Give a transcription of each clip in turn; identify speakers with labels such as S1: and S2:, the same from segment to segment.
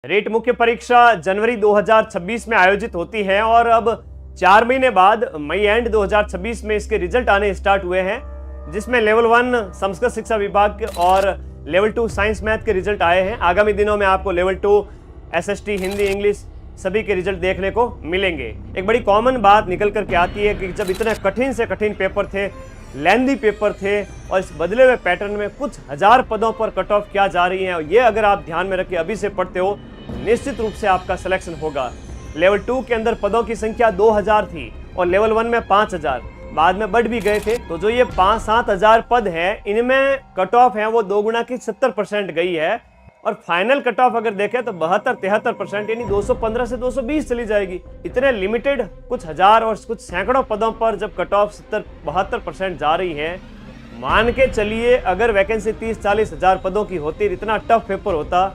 S1: Rate मुख्य परीक्षा जनवरी 2026 में आयोजित होती है और अब 4 महीने बाद मई एंड 2026 में इसके रिजल्ट आने स्टार्ट हुए हैं, जिसमें लेवल 1 संस्कृत शिक्षा विभाग के और लेवल 2 साइंस मैथ के रिजल्ट आए हैं। आगामी दिनों में आपको लेवल 2 एसएसटी हिंदी इंग्लिश सभी के रिजल्ट देखने को मिलेंगे। एक बड़ी कॉमन बात निकल कर के आती है कि जब इतने कठिन से कठिन पेपर थे, लेंदी पेपर थे और इस बदले हुए पैटर्न में कुछ हजार पदों पर कट ऑफ क्या जा रही है, ये अगर आप ध्यान में रख के अभी से पढ़ते हो निश्चित रूप से आपका सिलेक्शन होगा। लेवल 2 के अंदर पदों की संख्या 2000 थी और लेवल 1 में 5000, बाद में बढ़ भी गए थे। तो जो ये 5-7 हजार पद है, इनमें कट ऑफ है वो 2 गुना की 70% गई है और फाइनल कट ऑफ अगर देखें तो 72-73% यानी 215 से 220 चली जाएगी। इतने लिमिटेड कुछ हजार और कुछ सैकड़ों पदों पर जब कट ऑफ 70-72% जा रही है, मान के चलिए अगर वैकेंसी 30-40 हजार पदों की होती, इतना टफ पेपर होता,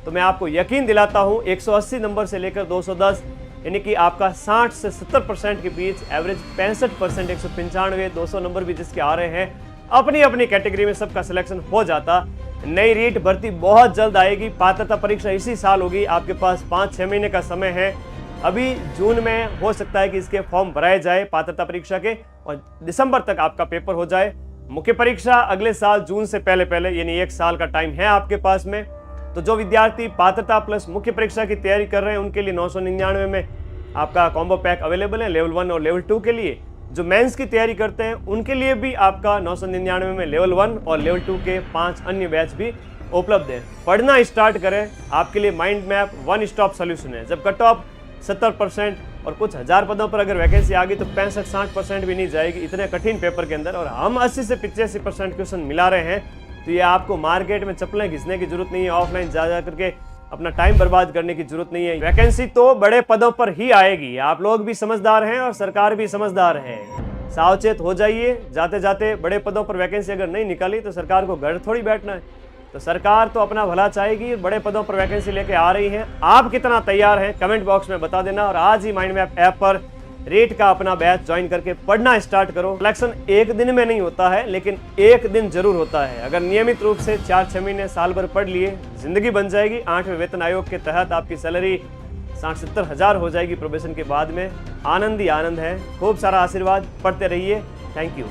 S1: तो मैं आपको यकीन दिलाता हूं 180 नंबर से लेकर 210 यानी कि आपका 60 से 70% के बीच एवरेज 65%, 195, 200 नंबर भी जिसके आ रहे हैं, अपनी अपनी कैटेगरी में सबका सिलेक्शन हो जाता। नई रीट भर्ती बहुत जल्द आएगी। पात्रता परीक्षा इसी साल होगी। आपके पास 5-6 महीने का समय है। अभी जून में हो सकता है कि इसके फॉर्म भराए जाए पात्रता परीक्षा के और दिसंबर तक आपका पेपर हो जाए। मुख्य परीक्षा अगले साल जून से पहले यानी 1 साल का टाइम है आपके पास में। तो जो विद्यार्थी पात्रता प्लस मुख्य परीक्षा की तैयारी कर रहे हैं उनके लिए 999 में आपका कॉम्बो पैक अवेलेबल है लेवल 1 और लेवल 2 के लिए। जो मेंस की तैयारी करते हैं उनके लिए भी आपका 999 में लेवल 1 और लेवल 2 के 5 अन्य बैच भी उपलब्ध है। पढ़ना स्टार्ट करें, आपके लिए mind map one stop solution है। जब कट ऑफ 70% और कुछ हजार पदों पर अगर वैकेंसी आ गई तो 65-60% भी नहीं जाएगी इतने कठिन पेपर के अंदर, और हम 80 से 85% क्वेश्चन मिला रहे हैं। तो ये आपको मार्केट में चप्पलें घिसने की जरूरत नहीं है, ऑफलाइन जा करके अपना टाइम बर्बाद करने की जरूरत नहीं है। वैकेंसी तो बड़े पदों पर ही आएगी। आप लोग भी समझदार हैं और सरकार भी समझदार है। सावचेत हो जाइए। जाते जाते बड़े पदों पर वैकेंसी अगर नहीं निकाली तो सरकार को घर थोड़ी बैठना है। तो सरकार तो अपना भला चाहेगी, बड़े पदों पर वैकेंसी लेके आ रही है। आप कितना तैयार हैं कमेंट बॉक्स में बता देना और आज ही माइंड मैप ऐप पर रेट का अपना बैच ज्वाइन करके पढ़ना स्टार्ट करो। सिलेक्शन एक दिन में नहीं होता है, लेकिन एक दिन जरूर होता है। अगर नियमित रूप से 4-6 महीने साल भर पढ़ लिए, जिंदगी बन जाएगी। 8वें वेतन आयोग के तहत आपकी सैलरी 60-70 हजार हो जाएगी प्रोबेशन के बाद में। आनंद ही आनंद है। खूब सारा आशीर्वाद, पढ़ते रहिए। Thank you.